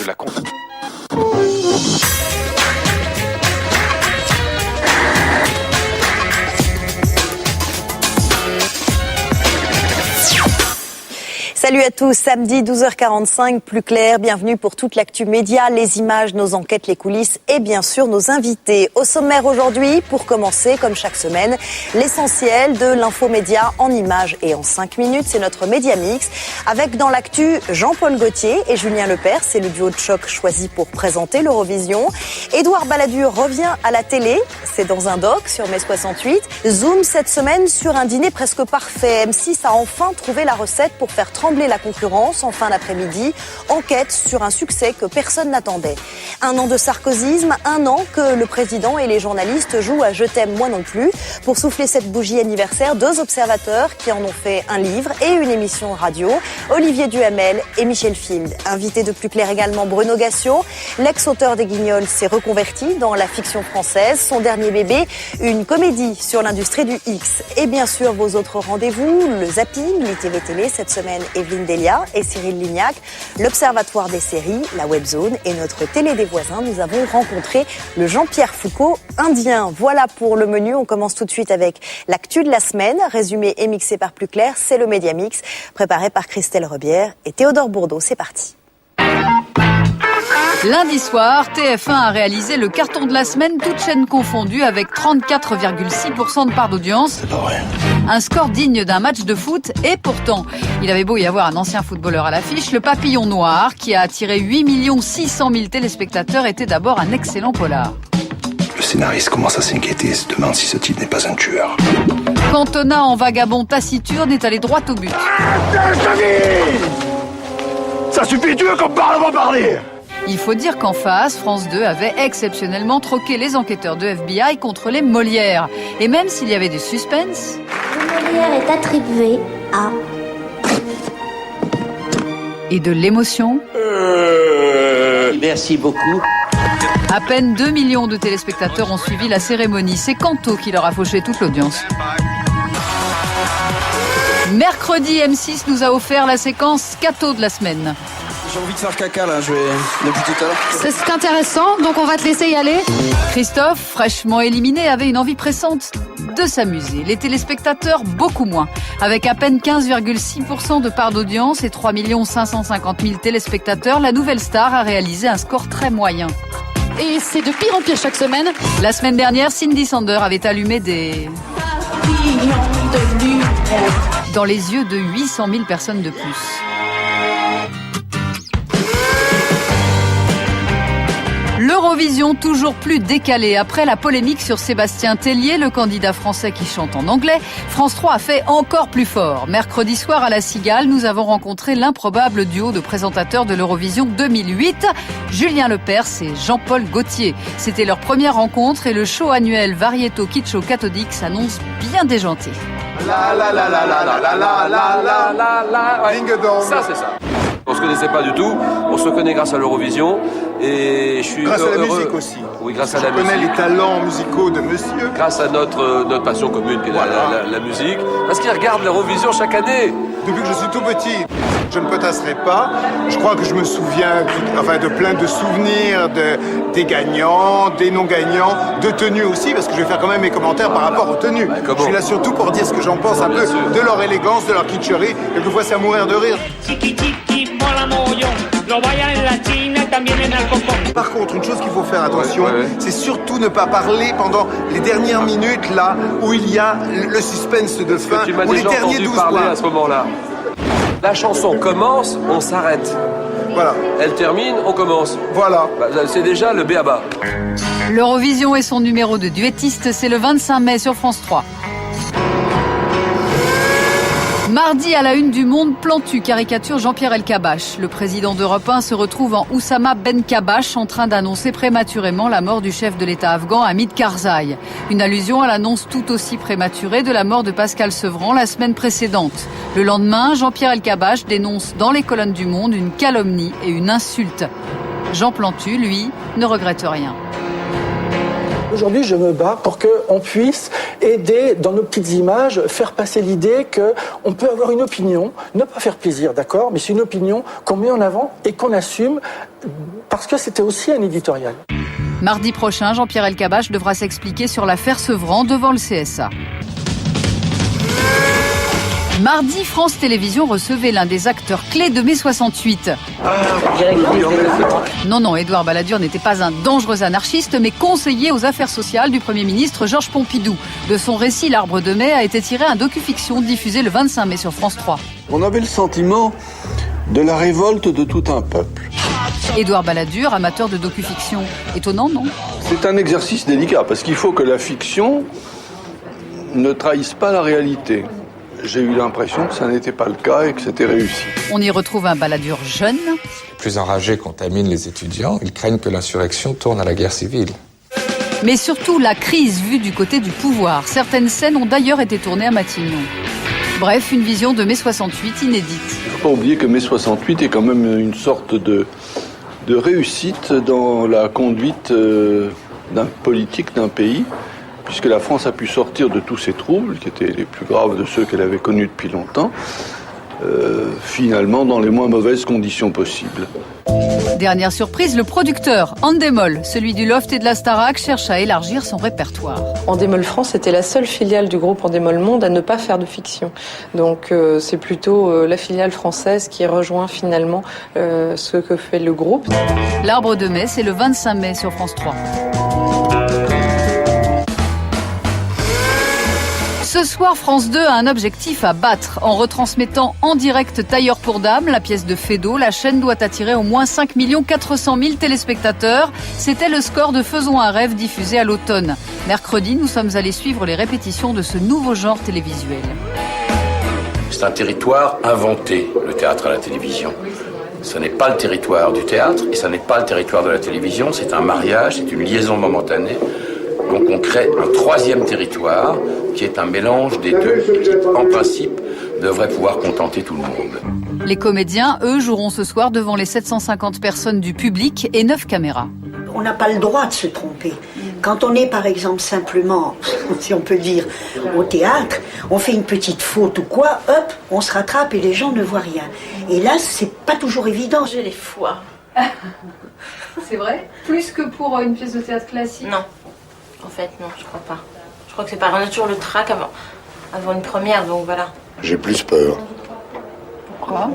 de la compte. Salut à tous, samedi 12h45, plus clair, bienvenue pour toute l'actu média, les images, nos enquêtes, les coulisses et bien sûr nos invités. Au sommaire aujourd'hui, pour commencer, comme chaque semaine, l'essentiel de l'infomédia en images et en 5 minutes, c'est notre Média Mix, avec dans l'actu Jean-Paul Gaultier et Julien Lepers, c'est le duo de choc choisi pour présenter l'Eurovision. Édouard Balladur revient à la télé, c'est dans un doc sur Mai 68. Zoom cette semaine sur un dîner presque parfait. M6 a enfin trouvé la recette pour faire trembler la concurrence en fin d'après-midi. Enquête sur un succès que personne n'attendait. 1 an de sarkozysme, 1 an que le président et les journalistes jouent à Je t'aime moi non plus. Pour souffler cette bougie anniversaire, 2 observateurs qui en ont fait un livre et une émission radio. Olivier Duhamel et Michel Field. Invité de plus clair également Bruno Gassio. L'ex-auteur des Guignols s'est reconverti dans la fiction française. Son dernier bébé, une comédie sur l'industrie du X. Et bien sûr vos autres rendez-vous, le zapping, l'ITV Télé cette semaine, Evelyne Delia et Cyril Lignac, l'Observatoire des séries, la Webzone et notre Télé des voisins. Nous avons rencontré le Jean-Pierre Foucault indien. Voilà pour le menu. On commence tout de suite avec l'actu de la semaine, résumé et mixé par Plus Clair. C'est le Média Mix, préparé par Christelle Rebière et Théodore Bourdeau. C'est parti. Lundi soir, TF1 a réalisé le carton de la semaine, toutes chaînes confondues, avec 34,6% de part d'audience. C'est pas vrai. Un score digne d'un match de foot, et pourtant, il avait beau y avoir un ancien footballeur à l'affiche, le Papillon Noir, qui a attiré 8 600 000 téléspectateurs, était d'abord un excellent polar. Le scénariste commence à s'inquiéter et se demande si ce type n'est pas un tueur. Cantona, en vagabond taciturne, est allé droit au but. Ça suffit, tu veux qu'on parle, on va parler. Il faut dire qu'en face, France 2 avait exceptionnellement troqué les enquêteurs de FBI contre les Molières. Et même s'il y avait du suspense... Le Molière est attribué à... Et de l'émotion... Merci beaucoup. À peine 2 millions de téléspectateurs ont suivi la cérémonie. C'est Canto qui leur a fauché toute l'audience. Mercredi, M6 nous a offert la séquence Cato de la semaine. J'ai envie de faire caca là, depuis tout à l'heure. C'est intéressant, donc on va te laisser y aller. Christophe, fraîchement éliminé, avait une envie pressante de s'amuser. Les téléspectateurs, beaucoup moins. Avec à peine 15,6% de part d'audience et 3 550 000 téléspectateurs, la nouvelle star a réalisé un score très moyen. Et c'est de pire en pire chaque semaine. La semaine dernière, Cindy Sander avait allumé des... dans les yeux de 800 000 personnes de plus. L'Eurovision toujours plus décalée. Après la polémique sur Sébastien Tellier, le candidat français qui chante en anglais, France 3 a fait encore plus fort. Mercredi soir à La Cigale, nous avons rencontré l'improbable duo de présentateurs de l'Eurovision 2008, Julien Lepers et Jean-Paul Gaultier. C'était leur première rencontre et le show annuel Varietto Kitscho Cathodique s'annonce bien déjanté. La la la la la la la la la la la. Ding dong. Ça c'est ça. On se connaissait pas du tout, on se connaît grâce à l'Eurovision et je suis grâce heureux. à la musique aussi. Oui, grâce à la musique. Je connais les talents musicaux de monsieur. Grâce à notre passion commune qui est la musique. Parce qu'il regarde l'Eurovision chaque année. Depuis que je suis tout petit, je ne potasserai pas. Je crois que je me souviens de plein de souvenirs des gagnants, des non-gagnants, de tenues aussi, parce que je vais faire quand même mes commentaires par rapport aux tenues. Je suis là surtout pour dire ce que j'en pense un peu de leur élégance, de leur kitscherie. Quelquefois, c'est à mourir de rire. Par contre, une chose qu'il faut faire attention, c'est surtout ne pas parler pendant les dernières minutes là où il y a le suspense de fin, ou les derniers 12 points. À ce moment-là. La chanson commence, on s'arrête. Voilà. Elle termine, on commence. Voilà. C'est déjà le b.a.-ba. L'Eurovision et son numéro de duettiste, c'est le 25 mai sur France 3. Mardi, à la une du Monde, Plantu caricature Jean-Pierre Elkabbach. Le président d'Europe 1 se retrouve en Oussama Ben Kabbach, en train d'annoncer prématurément la mort du chef de l'État afghan Hamid Karzai. Une allusion à l'annonce tout aussi prématurée de la mort de Pascal Sevran la semaine précédente. Le lendemain, Jean-Pierre Elkabbach dénonce dans les colonnes du Monde une calomnie et une insulte. Jean Plantu, lui, ne regrette rien. Aujourd'hui, je me bats pour qu'on puisse aider, dans nos petites images, faire passer l'idée qu'on peut avoir une opinion, ne pas faire plaisir, d'accord, mais c'est une opinion qu'on met en avant et qu'on assume, parce que c'était aussi un éditorial. Mardi prochain, Jean-Pierre Elkabbach devra s'expliquer sur l'affaire Sevran devant le CSA. Mardi, France Télévisions recevait l'un des acteurs clés de mai 68. Non, Édouard Balladur n'était pas un dangereux anarchiste, mais conseiller aux affaires sociales du Premier ministre Georges Pompidou. De son récit L'Arbre de mai a été tiré un docu-fiction diffusé le 25 mai sur France 3. On avait le sentiment de la révolte de tout un peuple. Édouard Balladur, amateur de docu-fiction. Étonnant, non ? C'est un exercice délicat, parce qu'il faut que la fiction ne trahisse pas la réalité. J'ai eu l'impression que ça n'était pas le cas et que c'était réussi. On y retrouve un Balladur jeune. Les plus enragés contaminent les étudiants. Ils craignent que l'insurrection tourne à la guerre civile. Mais surtout la crise vue du côté du pouvoir. Certaines scènes ont d'ailleurs été tournées à Matignon. Bref, une vision de mai 68 inédite. Il ne faut pas oublier que mai 68 est quand même une sorte de réussite dans la conduite politique d'un pays, puisque la France a pu sortir de tous ces troubles, qui étaient les plus graves de ceux qu'elle avait connus depuis longtemps, finalement dans les moins mauvaises conditions possibles. Dernière surprise, le producteur, Endemol, celui du Loft et de la Starac, cherche à élargir son répertoire. Endemol France était la seule filiale du groupe Endemol Monde à ne pas faire de fiction. Donc c'est plutôt la filiale française qui rejoint finalement ce que fait le groupe. L'Arbre de mai, c'est le 25 mai sur France 3. Ce soir, France 2 a un objectif à battre. En retransmettant en direct Tailleur pour Dames, la pièce de Feydeau, la chaîne doit attirer au moins 5 400 000 téléspectateurs. C'était le score de Faisons un rêve diffusé à l'automne. Mercredi, nous sommes allés suivre les répétitions de ce nouveau genre télévisuel. C'est un territoire inventé, le théâtre à la télévision. Ce n'est pas le territoire du théâtre et ce n'est pas le territoire de la télévision. C'est un mariage, c'est une liaison momentanée. Donc on crée un troisième territoire qui est un mélange des deux et qui, en principe, devrait pouvoir contenter tout le monde. Les comédiens, eux, joueront ce soir devant les 750 personnes du public et 9 caméras. On n'a pas le droit de se tromper. Quand on est, par exemple, simplement, si on peut dire, au théâtre, on fait une petite faute ou quoi, hop, on se rattrape et les gens ne voient rien. Et là, c'est pas toujours évident. J'ai les foies. C'est vrai ? Plus que pour une pièce de théâtre classique ? Non. En fait, non, je crois pas. Je crois que c'est pareil. On a toujours le trac avant une première, donc voilà. J'ai plus peur. Pourquoi ?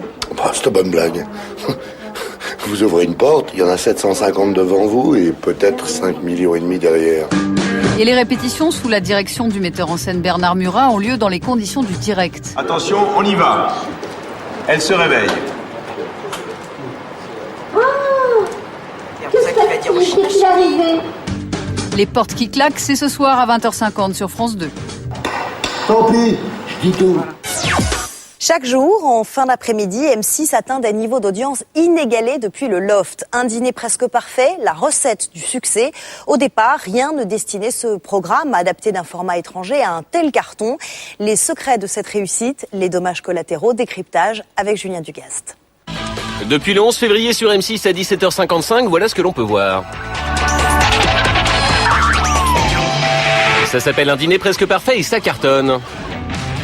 C'est une bonne blague. Vous ouvrez une porte, il y en a 750 devant vous et peut-être 5,5 millions derrière. Et les répétitions sous la direction du metteur en scène Bernard Murat ont lieu dans les conditions du direct. Attention, on y va. Elle se réveille. Qu'est-ce qui est arrivé ? Les portes qui claquent, c'est ce soir à 20h50 sur France 2. Tant pis, je dis tout. Chaque jour, en fin d'après-midi, M6 atteint des niveaux d'audience inégalés depuis le Loft. Un dîner presque parfait, la recette du succès. Au départ, rien ne destinait ce programme adapté d'un format étranger à un tel carton. Les secrets de cette réussite, les dommages collatéraux, décryptage avec Julien Dugast. Depuis le 11 février sur M6 à 17h55, voilà ce que l'on peut voir. Ça s'appelle un dîner presque parfait et ça cartonne.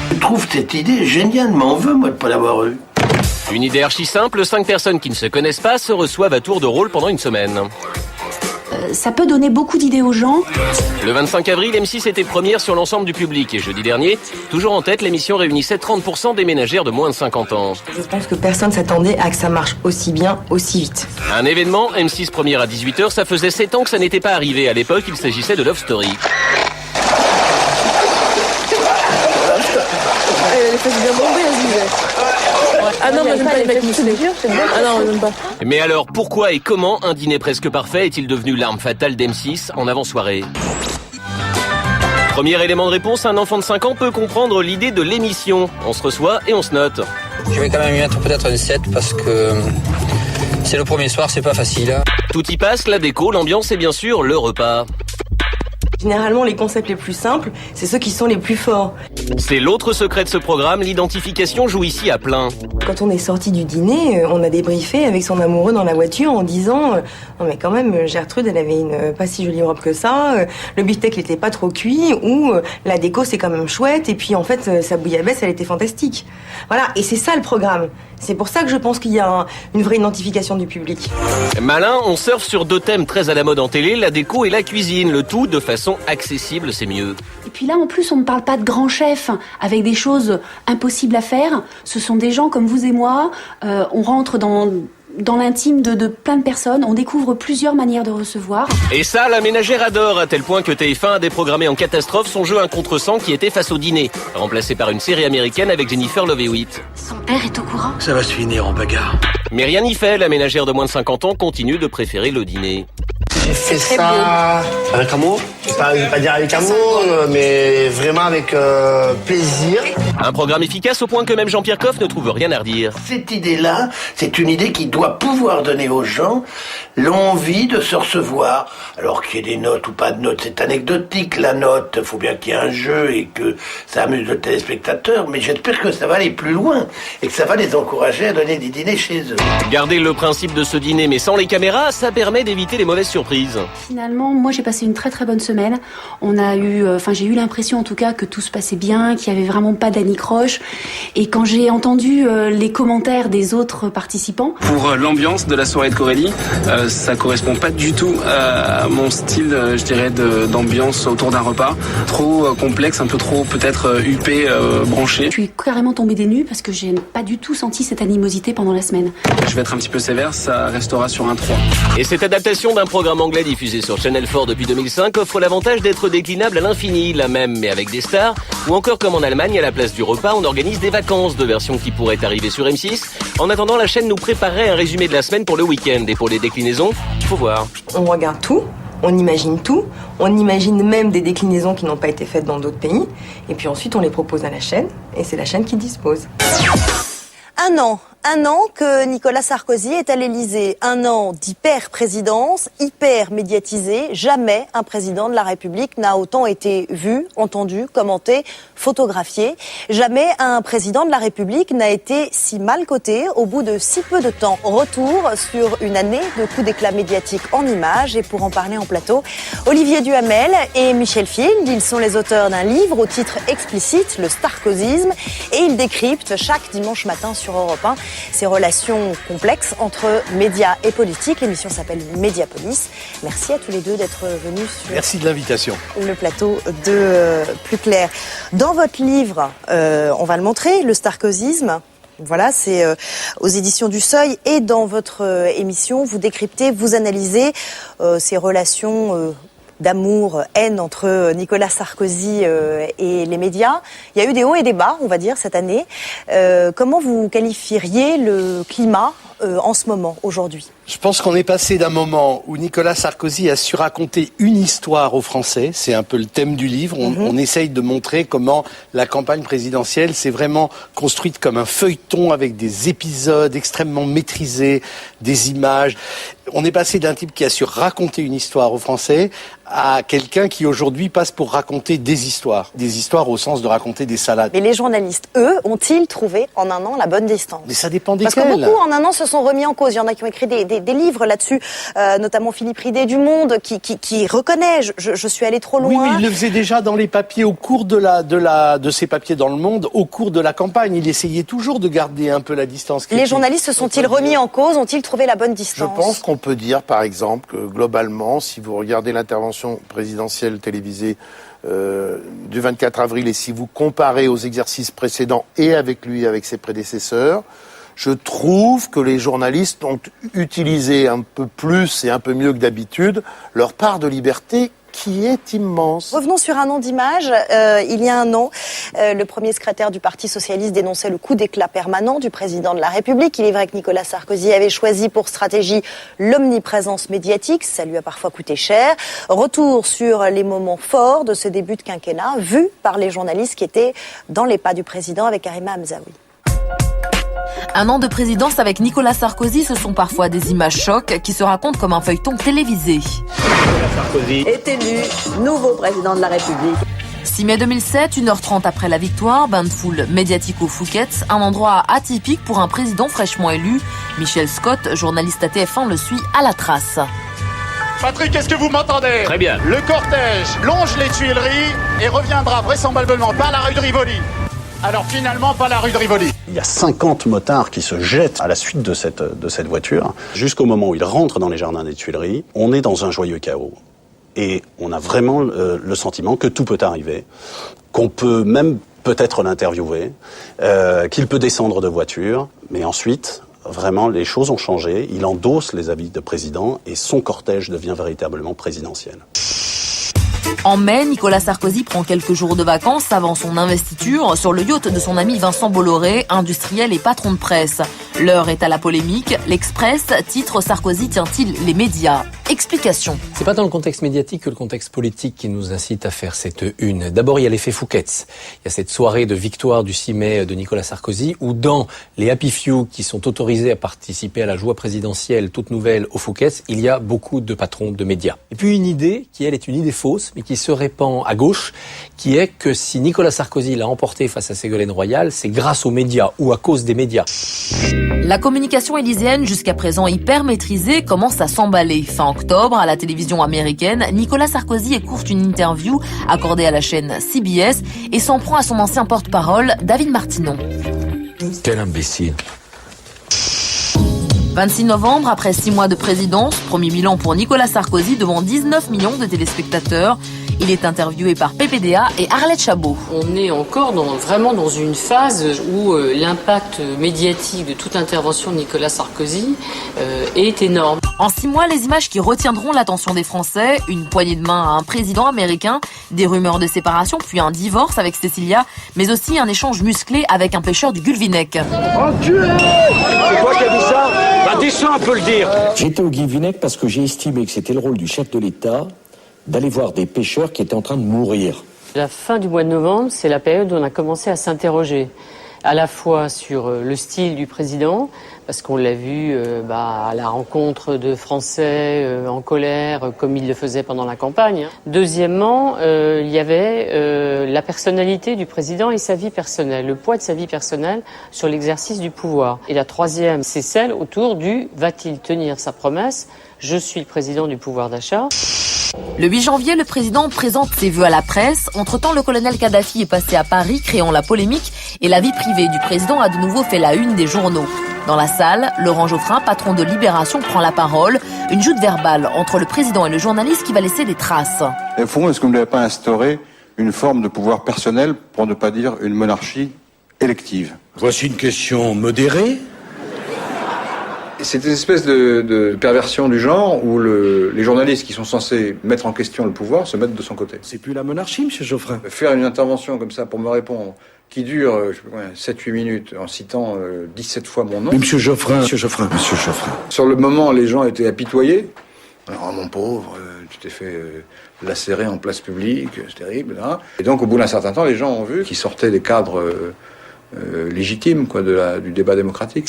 Je trouve cette idée géniale, mais on veut, moi, de pas l'avoir eue. Une idée archi simple, 5 personnes qui ne se connaissent pas se reçoivent à tour de rôle pendant une semaine. Ça peut donner beaucoup d'idées aux gens. Le 25 avril, M6 était première sur l'ensemble du public. Et jeudi dernier, toujours en tête, l'émission réunissait 30% des ménagères de moins de 50 ans. Je pense que personne s'attendait à que ça marche aussi bien, aussi vite. Un événement, M6 première à 18h, ça faisait 7 ans que ça n'était pas arrivé. À l'époque, il s'agissait de Love Story. Elle fait bien bomber, Ah non, moi j'aime pas les mecs musclés. Ah non, j'aime pas. Mais alors, pourquoi et comment un dîner presque parfait est-il devenu l'arme fatale d'M6 en avant-soirée ? Premier élément de réponse, un enfant de 5 ans peut comprendre l'idée de l'émission. On se reçoit et on se note. Je vais quand même y mettre peut-être une 7 parce que c'est le premier soir, c'est pas facile. Tout y passe, la déco, l'ambiance et bien sûr le repas. Généralement, les concepts les plus simples, c'est ceux qui sont les plus forts. C'est l'autre secret de ce programme, l'identification joue ici à plein. Quand on est sorti du dîner, on a débriefé avec son amoureux dans la voiture en disant non mais quand même, Gertrude, elle avait une pas si jolie robe que ça, le beefsteak n'était pas trop cuit, ou la déco c'est quand même chouette, et puis en fait sa bouillabaisse elle était fantastique. Voilà, et c'est ça le programme. C'est pour ça que je pense qu'il y a une vraie identification du public. Malin, on surfe sur 2 thèmes très à la mode en télé, la déco et la cuisine, le tout de façon accessible, c'est mieux. Et puis là, en plus, on ne parle pas de grands chefs avec des choses impossibles à faire. Ce sont des gens comme vous et moi. On rentre dans l'intime de plein de personnes. On découvre plusieurs manières de recevoir. Et ça, la ménagère adore, à tel point que TF1 a déprogrammé en catastrophe son jeu Un contre 100 qui était Face au dîner, remplacé par une série américaine avec Jennifer Love Hewitt. Son père est au courant. Ça va se finir en bagarre. Mais rien n'y fait, la ménagère de moins de 50 ans continue de préférer le dîner. J'ai fait ça avec amour. Je vais pas dire avec amour, mais vraiment avec plaisir. Un programme efficace au point que même Jean-Pierre Coff ne trouve rien à redire. Cette idée-là, c'est une idée qui doit pouvoir donner aux gens l'envie de se recevoir. Alors qu'il y ait des notes ou pas de notes, c'est anecdotique la note. Il faut bien qu'il y ait un jeu et que ça amuse le téléspectateur. Mais j'espère que ça va aller plus loin et que ça va les encourager à donner des dîners chez eux. Garder le principe de ce dîner mais sans les caméras, ça permet d'éviter les mauvaises surprises. Finalement, moi j'ai passé une très très bonne semaine. J'ai eu l'impression en tout cas que tout se passait bien, qu'il n'y avait vraiment pas d'anicroche. Et quand j'ai entendu les commentaires des autres participants... Pour l'ambiance de la soirée de Corélie, ça correspond pas du tout à mon style, je dirais, d'ambiance autour d'un repas. Trop complexe, un peu trop peut-être huppé, branché. Je suis carrément tombée des nues parce que j'ai pas du tout senti cette animosité pendant la semaine. Je vais être un petit peu sévère, ça restera sur un 3. Et cette adaptation d'un programme anglais diffusé sur Channel 4 depuis 2005 offre l'avantage d'être déclinable à l'infini, la même mais avec des stars, ou encore comme en Allemagne, à la place du repas, on organise des vacances, de versions qui pourraient arriver sur M6. En attendant, la chaîne nous préparerait un résumé de la semaine pour le week-end, et pour les déclinaisons, il faut voir. On regarde tout, on imagine tout, on imagine même des déclinaisons qui n'ont pas été faites dans d'autres pays, et puis ensuite on les propose à la chaîne, et c'est la chaîne qui dispose. Un an que Nicolas Sarkozy est à l'Élysée. Un an d'hyper-présidence, hyper médiatisée. Jamais un président de la République n'a autant été vu, entendu, commenté, photographié. Jamais un président de la République n'a été si mal coté au bout de si peu de temps. Retour sur une année de coups d'éclat médiatiques en images. Et pour en parler en plateau, Olivier Duhamel et Michel Field. Ils sont les auteurs d'un livre au titre explicite, Le Sarkozysme. Et ils décryptent chaque dimanche matin sur Europe 1 ces relations complexes entre médias et politique. L'émission s'appelle Mediapolis. Merci à tous les deux d'être venus sur Merci de l'invitation. Le plateau de Plus Clair. Dans votre livre, on va le montrer, Le Sarkozysme. Voilà, c'est aux éditions du Seuil. Et dans votre émission, vous décryptez, vous analysez ces relations d'amour, haine entre Nicolas Sarkozy et les médias. Il y a eu des hauts et des bas, on va dire, cette année. Comment vous qualifieriez le climat en ce moment, aujourd'hui ? Je pense qu'on est passé d'un moment où Nicolas Sarkozy a su raconter une histoire aux Français. C'est un peu le thème du livre. On essaye de montrer comment la campagne présidentielle s'est vraiment construite comme un feuilleton avec des épisodes extrêmement maîtrisés, des images. On est passé d'un type qui a su raconter une histoire aux Français à quelqu'un qui aujourd'hui passe pour raconter des histoires au sens de raconter des salades. Mais les journalistes, eux, ont-ils trouvé en un an la bonne distance ? Mais ça dépend desquels. Parce que beaucoup en un an se sont remis en cause. Il y en a qui ont écrit des livres là-dessus, notamment Philippe Ridé du Monde, qui reconnaît, je suis allé trop loin. Oui, mais il le faisait déjà dans les papiers au cours de ses papiers dans Le Monde, au cours de la campagne. Il essayait toujours de garder un peu la distance critique. Les journalistes se sont-ils remis en cause ? Ont-ils trouvé la bonne distance ? Je pense qu'on peut dire, par exemple, que globalement, si vous regardez l'intervention présidentielle télévisée du 24 avril et si vous comparez aux exercices précédents et avec lui, avec ses prédécesseurs, je trouve que les journalistes ont utilisé un peu plus et un peu mieux que d'habitude leur part de liberté qui est immense. Revenons sur un an d'image. Il y a un an, le premier secrétaire du Parti socialiste dénonçait le coup d'éclat permanent du président de la République. Il est vrai que Nicolas Sarkozy avait choisi pour stratégie l'omniprésence médiatique. Ça lui a parfois coûté cher. Retour sur les moments forts de ce début de quinquennat, vus par les journalistes qui étaient dans les pas du président avec Karima Hamzaoui. Un an de présidence avec Nicolas Sarkozy, ce sont parfois des images chocs qui se racontent comme un feuilleton télévisé. Nicolas Sarkozy est élu nouveau président de la République. 6 mai 2007, 1h30 après la victoire, bain de foule médiatique au Fouquet's, un endroit atypique pour un président fraîchement élu. Michel Scott, journaliste à TF1, le suit à la trace. Patrick, est-ce que vous m'entendez? Très bien. Le cortège longe les Tuileries et reviendra vraisemblablement par la rue de Rivoli. Alors finalement, pas la rue de Rivoli. Il y a 50 motards qui se jettent à la suite de cette voiture. Jusqu'au moment où ils rentrent dans les jardins des Tuileries, on est dans un joyeux chaos. Et on a vraiment le sentiment que tout peut arriver, qu'on peut même peut-être l'interviewer, qu'il peut descendre de voiture, mais ensuite, vraiment, les choses ont changé. Il endosse les habits de président et son cortège devient véritablement présidentiel. En mai, Nicolas Sarkozy prend quelques jours de vacances avant son investiture sur le yacht de son ami Vincent Bolloré, industriel et patron de presse. L'heure est à la polémique. L'Express titre Sarkozy tient-il les médias? Explication. C'est pas dans le contexte médiatique que le contexte politique qui nous incite à faire cette une. D'abord, il y a l'effet Fouquet's. Il y a cette soirée de victoire du 6 mai de Nicolas Sarkozy où dans les Happy Few qui sont autorisés à participer à la joie présidentielle toute nouvelle au Fouquet's, il y a beaucoup de patrons de médias. Et puis une idée qui, elle, est une idée fausse, mais qui se répand à gauche, qui est que si Nicolas Sarkozy l'a emporté face à Ségolène Royal, c'est grâce aux médias ou à cause des médias. La communication élyséenne, jusqu'à présent hyper maîtrisée, commence à s'emballer. Fin octobre, à la télévision américaine, Nicolas Sarkozy écourte une interview accordée à la chaîne CBS et s'en prend à son ancien porte-parole, David Martinon. Quel imbécile. 26 novembre, après 6 mois de présidence, premier bilan pour Nicolas Sarkozy devant 19 millions de téléspectateurs. Il est interviewé par PPDA et Arlette Chabot. On est encore vraiment dans une phase où l'impact médiatique de toute intervention de Nicolas Sarkozy est énorme. En 6 mois, les images qui retiendront l'attention des Français, une poignée de main à un président américain, des rumeurs de séparation, puis un divorce avec Cécilia, mais aussi un échange musclé avec un pêcheur du Guilvinec. Enculé! C'est toi qui as dit ça? Bah descends un peu le dire. J'étais au Guilvinec parce que j'ai estimé que c'était le rôle du chef de l'État d'aller voir des pêcheurs qui étaient en train de mourir. La fin du mois de novembre, c'est la période où on a commencé à s'interroger à la fois sur le style du président, parce qu'on l'a vu à la rencontre de Français en colère, comme il le faisait pendant la campagne. Deuxièmement, il y avait la personnalité du président et sa vie personnelle, le poids de sa vie personnelle sur l'exercice du pouvoir. Et la troisième, c'est celle autour du « va-t-il tenir sa promesse ? Je suis le président du pouvoir d'achat ». Le 8 janvier, le président présente ses vœux à la presse. Entre-temps, le colonel Kadhafi est passé à Paris, créant la polémique, et la vie privée du président a de nouveau fait la une des journaux. Dans la salle, Laurent Geoffrin, patron de Libération, prend la parole. Une joute verbale entre le président et le journaliste qui va laisser des traces. Au fond, est-ce que vous n'avez pas instauré une forme de pouvoir personnel, pour ne pas dire une monarchie élective? Voici une question modérée. C'est une espèce de perversion du genre où les journalistes qui sont censés mettre en question le pouvoir se mettent de son côté. C'est plus la monarchie, monsieur Geoffrin. Faire une intervention comme ça pour me répondre, qui dure 7-8 minutes en citant 17 fois mon nom. Mais monsieur Geoffrin. Sur le moment, les gens étaient apitoyés. Oh mon pauvre, tu t'es fait lacérer en place publique, c'est terrible. Hein. Et donc au bout d'un certain temps, les gens ont vu qu'ils sortaient des cadres légitime du débat démocratique.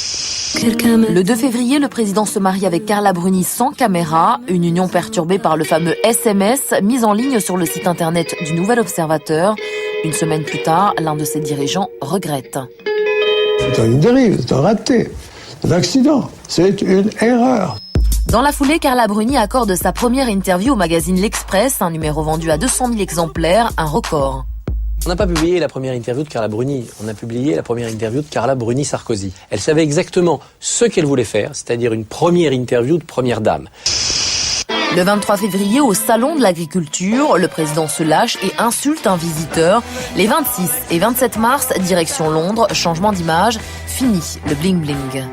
Le 2 février, le président se marie avec Carla Bruni sans caméra, une union perturbée par le fameux SMS mis en ligne sur le site internet du Nouvel Observateur. Une semaine plus tard, l'un de ses dirigeants regrette. C'est une dérive, c'est un raté, c'est un accident, c'est une erreur. Dans la foulée, Carla Bruni accorde sa première interview au magazine L'Express, un numéro vendu à 200 000 exemplaires, un record. On n'a pas publié la première interview de Carla Bruni, on a publié la première interview de Carla Bruni-Sarkozy. Elle savait exactement ce qu'elle voulait faire, c'est-à-dire une première interview de première dame. Le 23 février, au Salon de l'Agriculture, le président se lâche et insulte un visiteur. Les 26 et 27 mars, direction Londres, changement d'image, fini le bling-bling.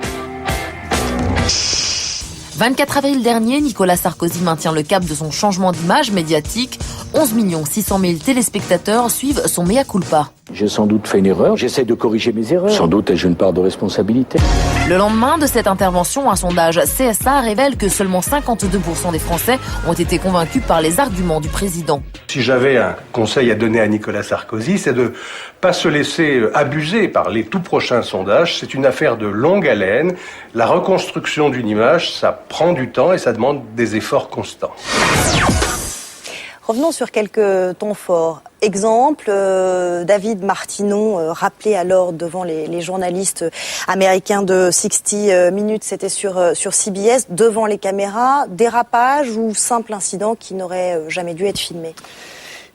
24 avril dernier, Nicolas Sarkozy maintient le cap de son changement d'image médiatique. 11 600 000 téléspectateurs suivent son mea culpa. J'ai sans doute fait une erreur, j'essaie de corriger mes erreurs. Sans doute ai-je une part de responsabilité. Le lendemain de cette intervention, un sondage CSA révèle que seulement 52% des Français ont été convaincus par les arguments du président. Si j'avais un conseil à donner à Nicolas Sarkozy, c'est de pas se laisser abuser par les tout prochains sondages. C'est une affaire de longue haleine. La reconstruction d'une image, ça prend du temps et ça demande des efforts constants. Revenons sur quelques temps forts. Exemple, David Martinon, rappelé alors devant les journalistes américains de 60 Minutes, c'était sur CBS, devant les caméras, dérapage ou simple incident qui n'aurait jamais dû être filmé?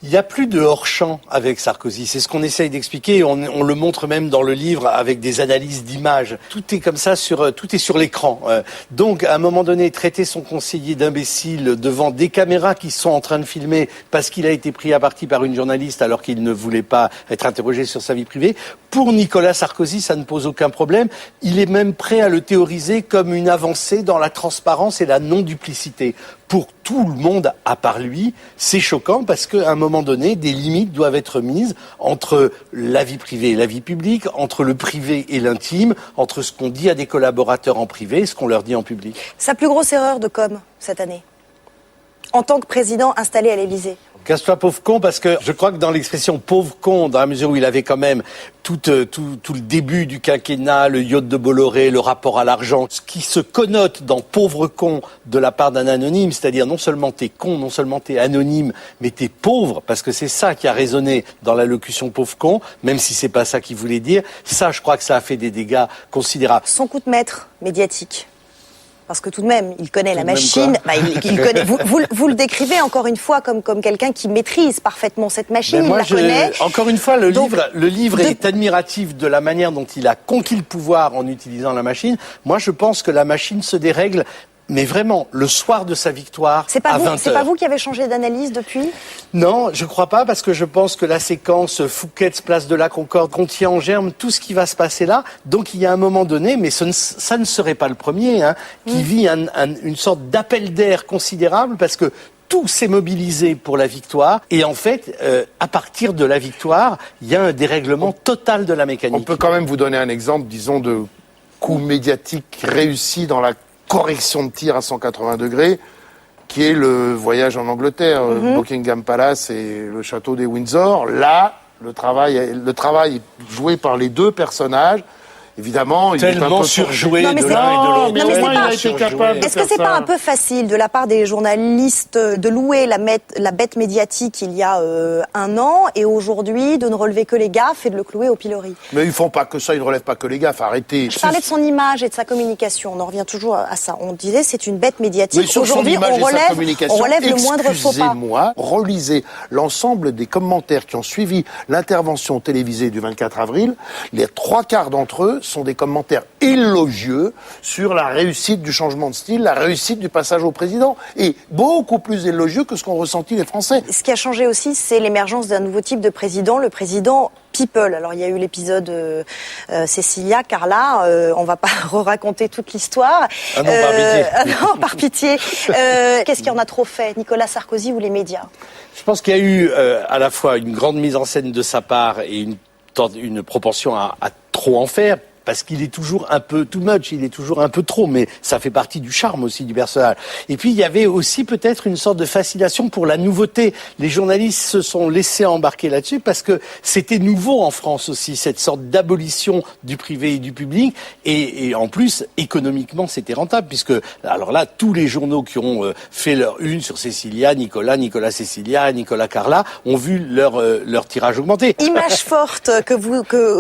Il n'y a plus de hors-champ avec Sarkozy. C'est ce qu'on essaye d'expliquer. On le montre même dans le livre avec des analyses d'images. Tout est comme ça, tout est sur l'écran. Donc, à un moment donné, traiter son conseiller d'imbécile devant des caméras qui sont en train de filmer parce qu'il a été pris à partie par une journaliste alors qu'il ne voulait pas être interrogé sur sa vie privée, pour Nicolas Sarkozy, ça ne pose aucun problème. Il est même prêt à le théoriser comme une avancée dans la transparence et la non-duplicité. Pour tout le monde, à part lui, c'est choquant parce qu'à un moment donné, des limites doivent être mises entre la vie privée et la vie publique, entre le privé et l'intime, entre ce qu'on dit à des collaborateurs en privé et ce qu'on leur dit en public. Sa plus grosse erreur de com cette année, en tant que président installé à l'Élysée? Casse-toi pauvre con, parce que je crois que dans l'expression pauvre con, dans la mesure où il avait quand même tout le début du quinquennat, le yacht de Bolloré, le rapport à l'argent, ce qui se connote dans pauvre con de la part d'un anonyme, c'est-à-dire non seulement t'es con, non seulement t'es anonyme, mais t'es pauvre, parce que c'est ça qui a résonné dans l'allocution pauvre con, même si c'est pas ça qu'il voulait dire. Ça, je crois que ça a fait des dégâts considérables. Son coup de maître médiatique. Parce que tout de même, il connaît la machine. Il connaît. Vous le décrivez encore une fois comme quelqu'un qui maîtrise parfaitement cette machine. Il la connaît. Encore une fois, le livre est admiratif de la manière dont il a conquis le pouvoir en utilisant la machine. Moi, je pense que la machine se dérègle. Mais vraiment, le soir de sa victoire, à 20h. C'est pas vous qui avez changé d'analyse depuis? Non, je crois pas, parce que je pense que la séquence Fouquet's Place de la Concorde contient en germe tout ce qui va se passer là. Donc il y a un moment donné, mais ça ne serait pas le premier, qui vit une sorte d'appel d'air considérable, parce que tout s'est mobilisé pour la victoire. Et en fait, à partir de la victoire, il y a un dérèglement total de la mécanique. On peut quand même vous donner un exemple, disons, de coup médiatique réussi dans la correction de tir à 180 degrés, qui est le voyage en Angleterre, Buckingham Palace et le château des Windsor. Là, le travail joué par les deux personnages, évidemment, il est un peu surjoué de l'un et de l'autre. Est-ce que c'est pas un peu facile de la part des journalistes de louer la bête médiatique il y a un an et aujourd'hui de ne relever que les gaffes et de le clouer au pilori? Mais ils font pas que ça, ils ne relèvent pas que les gaffes, arrêtez. Je parlais de son image et de sa communication, on en revient toujours à ça. On disait c'est une bête médiatique. Aujourd'hui, on relève le moindre faux pas. Excusez-moi, relisez l'ensemble des commentaires qui ont suivi l'intervention télévisée du 24 avril. Les 3/4 d'entre eux sont des commentaires élogieux sur la réussite du changement de style, la réussite du passage au président, et beaucoup plus élogieux que ce qu'ont ressenti les Français. Ce qui a changé aussi, c'est l'émergence d'un nouveau type de président, le président people. Alors il y a eu l'épisode Cécilia, Carla, on va pas raconter toute l'histoire. Ah non, par pitié. Non, par pitié. Qu'est-ce qui en a trop fait, Nicolas Sarkozy ou les médias? Je pense qu'il y a eu à la fois une grande mise en scène de sa part et une propension à trop en faire. Parce qu'il est toujours un peu too much, il est toujours un peu trop, mais ça fait partie du charme aussi du personnage. Et puis il y avait aussi peut-être une sorte de fascination pour la nouveauté. Les journalistes se sont laissés embarquer là-dessus parce que c'était nouveau en France aussi, cette sorte d'abolition du privé et du public. Et en plus, économiquement, c'était rentable, puisque alors là, tous les journaux qui ont fait leur une sur Cécilia, Nicolas Cécilia, Nicolas Carla, ont vu leur tirage augmenter. Image forte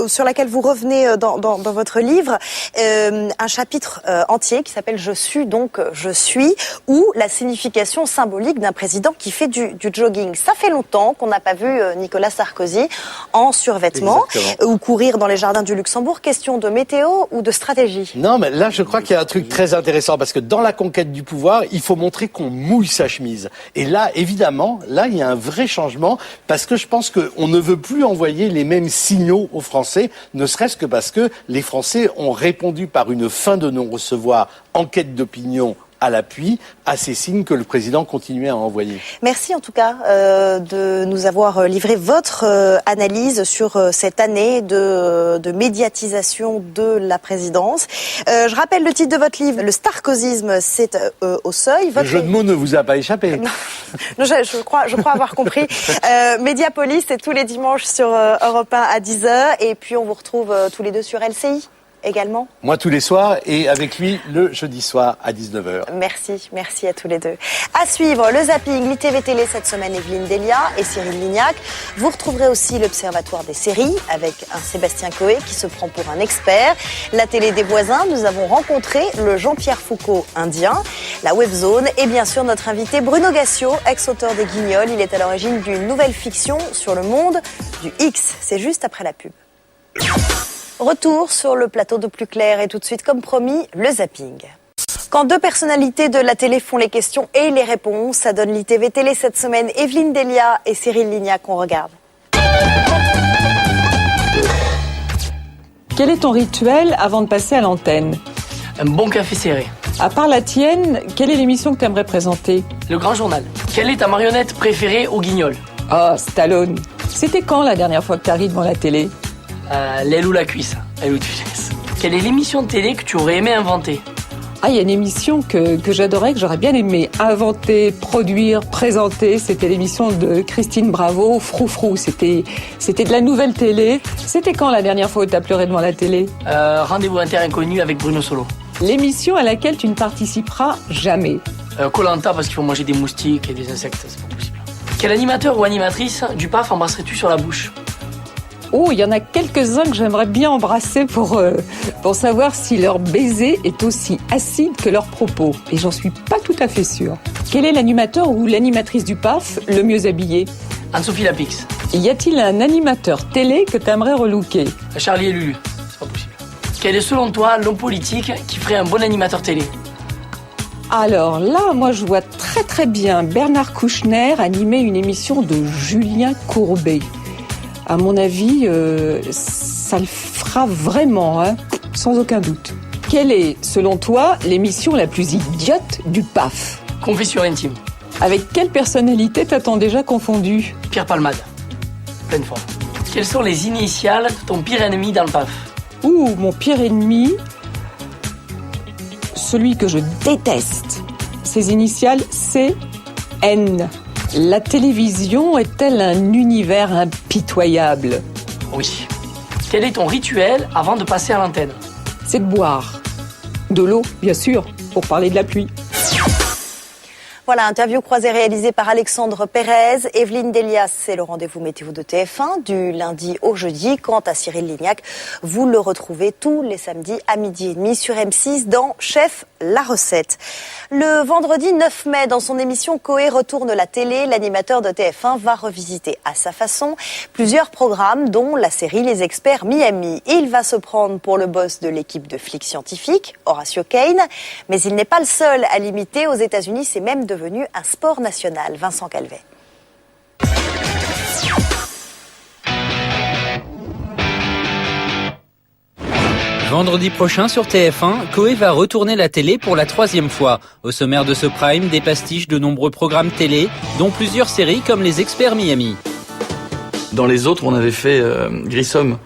sur laquelle vous revenez dans votre livre, un chapitre entier qui s'appelle « Je suis donc je suis », ou la signification symbolique d'un président qui fait du jogging. Ça fait longtemps qu'on n'a pas vu Nicolas Sarkozy en survêtement ou courir dans les jardins du Luxembourg. Question de météo ou de stratégie? Non, mais là, je crois qu'il y a un truc très intéressant, parce que dans la conquête du pouvoir, il faut montrer qu'on mouille sa chemise. Et là, évidemment, il y a un vrai changement, parce que je pense qu'on ne veut plus envoyer les mêmes signaux aux Français, ne serait-ce que parce que les Français ont répondu par une fin de non-recevoir, enquête d'opinion à l'appui à ces signes que le président continuait à envoyer. Merci en tout cas de nous avoir livré votre analyse sur cette année de médiatisation de la présidence. Je rappelle le titre de votre livre, Le Sarkozysme, c'est au seuil. Le jeu de mots ne vous a pas échappé. Non, je crois avoir compris. Mediapolis, c'est tous les dimanches sur Europe 1 à 10h. Et puis on vous retrouve tous les deux sur LCI également. Moi tous les soirs et avec lui le jeudi soir à 19h. Merci à tous les deux. À suivre, le zapping, l'ITV Télé cette semaine, Evelyne Delia et Cyril Lignac. Vous retrouverez aussi l'Observatoire des séries avec un Sébastien Coé qui se prend pour un expert. La télé des voisins, nous avons rencontré le Jean-Pierre Foucault indien, la Webzone et bien sûr notre invité Bruno Gassio, ex-auteur des Guignols. Il est à l'origine d'une nouvelle fiction sur le monde du X. C'est juste après la pub. Retour sur le plateau de Plus Clair et tout de suite, comme promis, le zapping. Quand deux personnalités de la télé font les questions et les réponses, ça donne l'ITV Télé cette semaine. Evelyne Delia et Cyril Lignac, on regarde. Quel est ton rituel avant de passer à l'antenne? Un bon café serré. À part la tienne, quelle est l'émission que tu aimerais présenter? Le Grand Journal. Quelle est ta marionnette préférée au Guignol? Oh, Stallone. C'était quand la dernière fois que tu arrives devant la télé? L'aile ou la cuisse, elle ou tu laisses. Quelle est l'émission de télé que tu aurais aimé inventer? Ah, il y a une émission que j'adorais, que j'aurais bien aimé inventer, produire, présenter. C'était l'émission de Christine Bravo, Froufrou. C'était de la nouvelle télé. C'était quand la dernière fois où tu as pleuré devant la télé? Rendez-vous inter-inconnu avec Bruno Solo. L'émission à laquelle tu ne participeras jamais? Koh-Lanta parce qu'il faut manger des moustiques et des insectes, c'est pas possible. Quel animateur ou animatrice du PAF embrasserais-tu sur la bouche? Oh, il y en a quelques-uns que j'aimerais bien embrasser pour savoir si leur baiser est aussi acide que leurs propos. Et j'en suis pas tout à fait sûre. Quel est l'animateur ou l'animatrice du PAF le mieux habillé? Anne-Sophie Lapix. Y a-t-il un animateur télé que t'aimerais relooker? Charlie et Lulu, c'est pas possible. Quel est selon toi l'homme politique qui ferait un bon animateur télé? Alors là, moi je vois très très bien Bernard Kouchner animer une émission de Julien Courbet. À mon avis, ça le fera vraiment, hein, sans aucun doute. Quelle est, selon toi, l'émission la plus idiote du PAF? Confession intime. Avec quelle personnalité t'as-t-on déjà confondu? Pierre Palmade. Pleine forme. Quelles sont les initiales de ton pire ennemi dans le PAF? Ouh, mon pire ennemi, celui que je déteste. Ses initiales, CN. La télévision est-elle un univers impitoyable? Oui. Quel est ton rituel avant de passer à l'antenne? C'est de boire. De l'eau, bien sûr, pour parler de la pluie. Voilà, interview croisée réalisée par Alexandre Pérez. Evelyne Delia, c'est le rendez-vous météo de TF1 du lundi au jeudi. Quant à Cyril Lignac, vous le retrouvez tous les samedis à 12h30 sur M6 dans Chef la recette. Le vendredi 9 mai, dans son émission Coé retourne la télé, l'animateur de TF1 va revisiter à sa façon plusieurs programmes, dont la série Les Experts Miami. Il va se prendre pour le boss de l'équipe de flics scientifiques, Horatio Caine, mais il n'est pas le seul à l'imiter. Aux États-Unis, c'est même devenu un sport national. Vincent Calvet. Vendredi prochain sur TF1, Coé va retourner la télé pour la 3e fois. Au sommaire de ce prime, des pastiches de nombreux programmes télé, dont plusieurs séries comme Les Experts Miami. Dans les autres, on avait fait Grissom,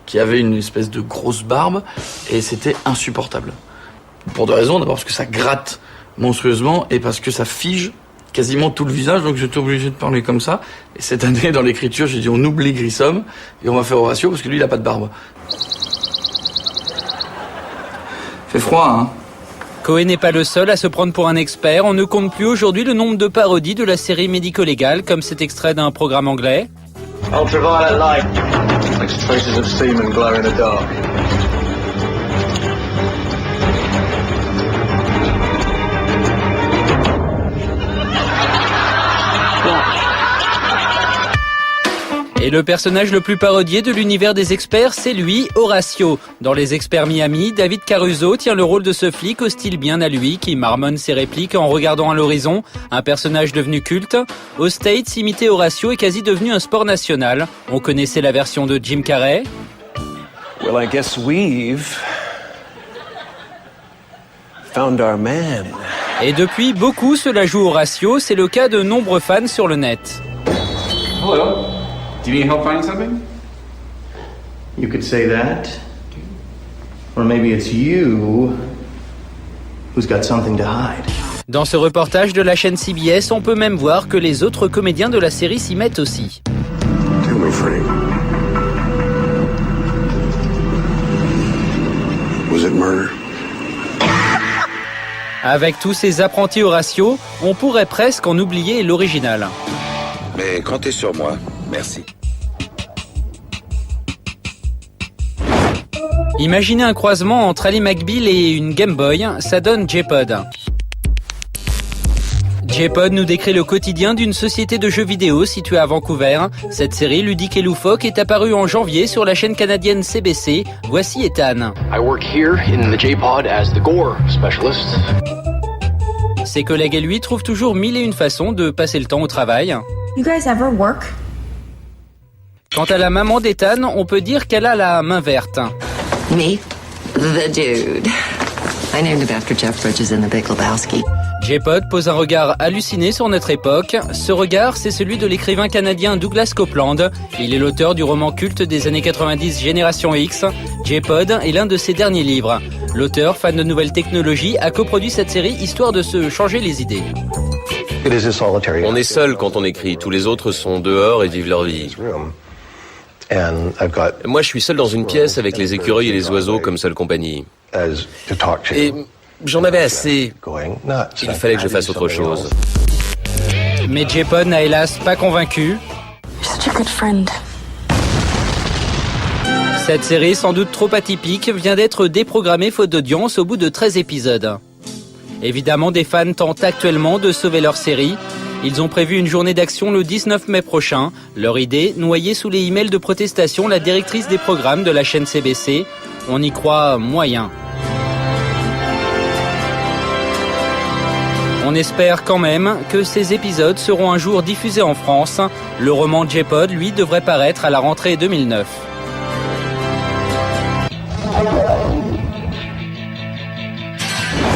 qui avait une espèce de grosse barbe, et c'était insupportable. Pour deux raisons, d'abord parce que ça gratte monstrueusement, et parce que ça fige quasiment tout le visage, donc j'étais obligé de parler comme ça. Et cette année, dans l'écriture, j'ai dit on oublie Grissom, et on va faire Horatio, parce que lui, il a pas de barbe. Fait froid, hein. Coé n'est pas le seul à se prendre pour un expert. On ne compte plus aujourd'hui le nombre de parodies de la série médico-légale, comme cet extrait d'un programme anglais. Ultraviolet light makes traces of steam and glow in the dark. Et le personnage le plus parodié de l'univers des experts, c'est lui, Horatio. Dans Les Experts Miami, David Caruso tient le rôle de ce flic au style bien à lui, qui marmonne ses répliques en regardant à l'horizon, un personnage devenu culte. Aux States, imiter Horatio est quasi devenu un sport national. On connaissait la version de Jim Carrey. Well, I guess we've found our man. Et depuis, beaucoup se la jouent Horatio, c'est le cas de nombreux fans sur le net. Hello. Do you need help finding something? You could say that. Or maybe it's you who's got something to hide. Dans ce reportage de la chaîne CBS, on peut même voir que les autres comédiens de la série s'y mettent aussi. Tell me, Frank. Was it murder? Avec tous ces apprentis Horatio, on pourrait presque en oublier l'original. Mais comptez sur moi, merci. Imaginez un croisement entre Ali McBeal et une Game Boy, ça donne J-Pod. J-Pod nous décrit le quotidien d'une société de jeux vidéo située à Vancouver. Cette série ludique et loufoque est apparue en janvier sur la chaîne canadienne CBC. Voici Ethan. I work here in the J-Pod as the gore specialist. Ses collègues et lui trouvent toujours mille et une façons de passer le temps au travail. You guys ever work? Quant à la maman d'Ethan, on peut dire qu'elle a la main verte. Me, the dude. I named him after Jeff Bridges in The Big Lebowski. J-Pod pose un regard halluciné sur notre époque. Ce regard, c'est celui de l'écrivain canadien Douglas Coupland. Il est l'auteur du roman culte des années 90 Génération X. J-Pod est l'un de ses derniers livres. L'auteur, fan de nouvelles technologies, a coproduit cette série histoire de se changer les idées. On est seul quand on écrit. Tous les autres sont dehors et vivent leur vie. Moi, je suis seul dans une pièce avec les écureuils et les oiseaux comme seule compagnie. Et j'en avais assez. Il fallait que je fasse autre chose. Mais J-Pod n'a hélas pas convaincu. Cette série, sans doute trop atypique, vient d'être déprogrammée faute d'audience au bout de 13 épisodes. Évidemment, des fans tentent actuellement de sauver leur série. Ils ont prévu une journée d'action le 19 mai prochain. Leur idée, noyer sous les emails de protestation la directrice des programmes de la chaîne CBC. On y croit moyen. On espère quand même que ces épisodes seront un jour diffusés en France. Le roman J-Pod, lui, devrait paraître à la rentrée 2009.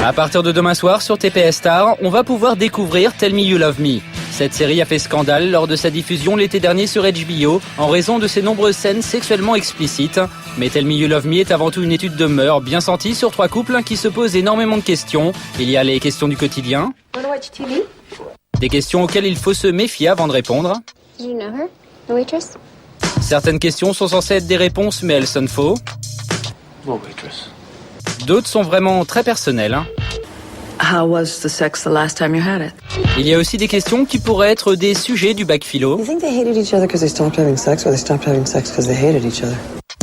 À partir de demain soir sur TPS Star, on va pouvoir découvrir Tell Me You Love Me. Cette série a fait scandale lors de sa diffusion l'été dernier sur HBO en raison de ses nombreuses scènes sexuellement explicites. Mais Tell Me You Love Me est avant tout une étude de mœurs bien sentie sur trois couples qui se posent énormément de questions. Il y a les questions du quotidien, des questions auxquelles il faut se méfier avant de répondre. Did you know her, the waitress? Certaines questions sont censées être des réponses mais elles sonnent faux. What waitress? D'autres sont vraiment très personnelles. How was the sex the last time you had it? Il y a aussi des questions qui pourraient être des sujets du bac philo. You think they hated each other because they stopped having sex, or they stopped having sex because they hated each other?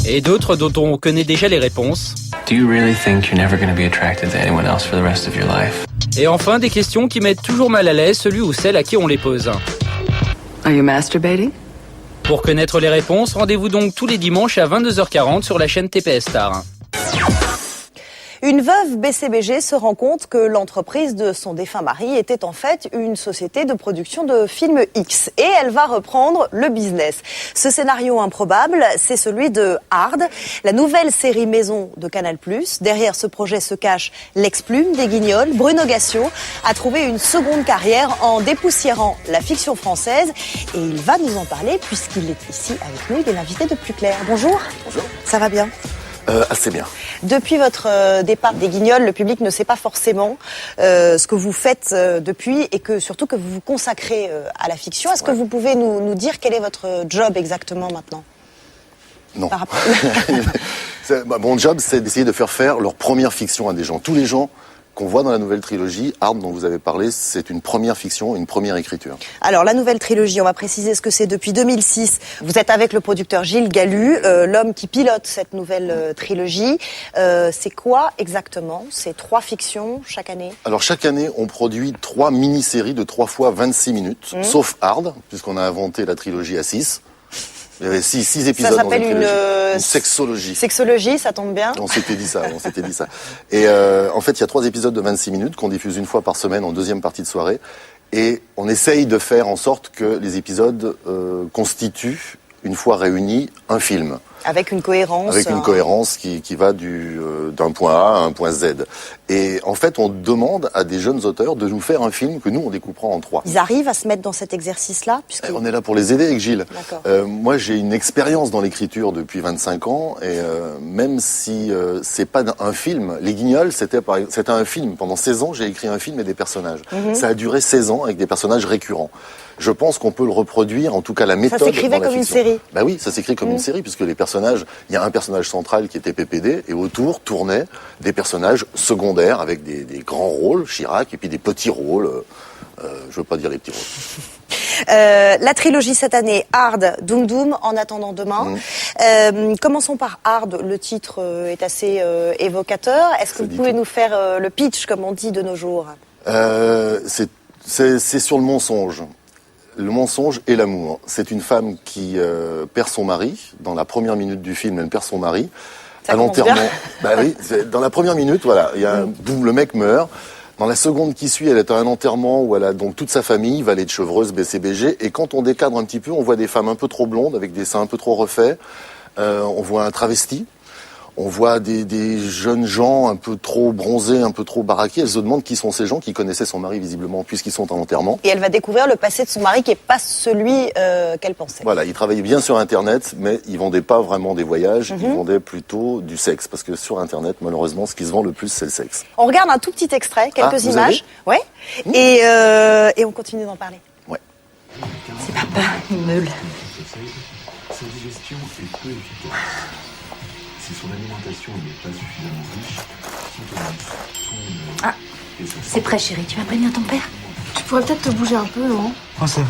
Et d'autres dont on connaît déjà les réponses. Do you really think you're never going to be attracted to anyone else for the rest of your life? Et enfin, des questions qui mettent toujours mal à l'aise celui ou celle à qui on les pose. Are you masturbating? Pour connaître les réponses, rendez-vous donc tous les dimanches à 22h40 sur la chaîne TPS Star. Une veuve BCBG se rend compte que l'entreprise de son défunt mari était en fait une société de production de films X. Et elle va reprendre le business. Ce scénario improbable, c'est celui de Hard, la nouvelle série maison de Canal+. Derrière ce projet se cache l'ex-plume des Guignols. Bruno Gassio a trouvé une seconde carrière en dépoussiérant la fiction française. Et il va nous en parler puisqu'il est ici avec nous. Il est l'invité de Plus Clair. Bonjour. Bonjour. Ça va bien ? Assez bien. Depuis votre départ des Guignols, le public ne sait pas forcément ce que vous faites depuis et que surtout que vous vous consacrez à la fiction. Est-ce que vous pouvez nous dire quel est votre job exactement maintenant ? Non. Mon job, c'est d'essayer de faire leur première fiction à des gens. Tous les gens qu'on voit dans la nouvelle trilogie, Hard, dont vous avez parlé, c'est une première fiction, une première écriture. Alors, la nouvelle trilogie, on va préciser ce que c'est. Depuis 2006, vous êtes avec le producteur Gilles Galu, l'homme qui pilote cette nouvelle trilogie. C'est quoi exactement? C'est 3 fictions chaque année? Alors, chaque année, on produit 3 mini-séries de 3 fois 26 minutes, sauf Hard, puisqu'on a inventé la trilogie à 6. Il y avait 6 épisodes. Ça s'appelle une sexologie. Sexologie, ça tombe bien. On s'était dit ça. Et en fait, il y a 3 épisodes de 26 minutes qu'on diffuse une fois par semaine en deuxième partie de soirée. Et on essaye de faire en sorte que les épisodes constituent, une fois réunis, un film. Avec une cohérence. Avec une cohérence qui va d'un point A à un point Z. Et en fait, on demande à des jeunes auteurs de nous faire un film que nous, on découpera en 3. Ils arrivent à se mettre dans cet exercice-là On est là pour les aider avec Gilles. Moi, j'ai une expérience dans l'écriture depuis 25 ans. Et même si c'est pas un film, Les Guignols, c'était un film. Pendant 16 ans, j'ai écrit un film et des personnages. Ça a duré 16 ans avec des personnages récurrents. Je pense qu'on peut le reproduire, en tout cas la méthode. Ça s'écrivait comme une série. Bah oui, ça s'écrit comme une série, puisque les personnages, il y a un personnage central qui était PPD, et autour tournaient des personnages secondaires avec des grands rôles, Chirac, et puis des petits rôles, je veux pas dire les petits rôles. La trilogie cette année, Hard, Doom Doom, En attendant demain. Commençons par Hard, le titre est assez évocateur. Est-ce que vous pouvez nous faire le pitch, comme on dit de nos jours? C'est sur le mensonge. Le mensonge et l'amour. C'est une femme qui perd son mari. Dans la première minute du film, elle perd son mari. À l'enterrement. Bah oui, dans la première minute, voilà, boum, le mec meurt. Dans la seconde qui suit, elle est à un enterrement où elle a donc toute sa famille, Vallée de Chevreuse, BCBG. Et quand on décadre un petit peu, on voit des femmes un peu trop blondes, avec des seins un peu trop refaits. On voit un travesti. On voit des jeunes gens un peu trop bronzés, un peu trop baraqués. Elle se demande qui sont ces gens qui connaissaient son mari visiblement puisqu'ils sont à l'enterrement. Et elle va découvrir le passé de son mari qui n'est pas celui qu'elle pensait. Voilà, il travaillait bien sur Internet, mais il vendait pas vraiment des voyages, il vendait plutôt du sexe. Parce que sur Internet, malheureusement, ce qui se vend le plus, c'est le sexe. On regarde un tout petit extrait, quelques images. Ouais. Et on continue d'en parler. Ouais. C'est papa, il meule. Sa digestion est peu efficace. Si son alimentation n'est pas suffisamment riche, Ah, c'est prêt, chérie. Tu vas prévenir ton père? Tu pourrais peut-être te bouger un peu, non? Oh, ça va.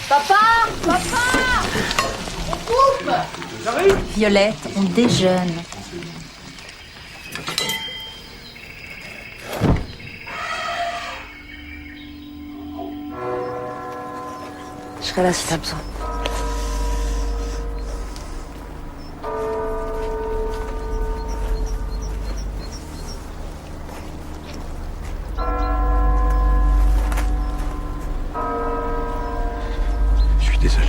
Papa! Papa! On coupe! J'arrive! Violette, on déjeune. Je serai là si t'as besoin. Désolé.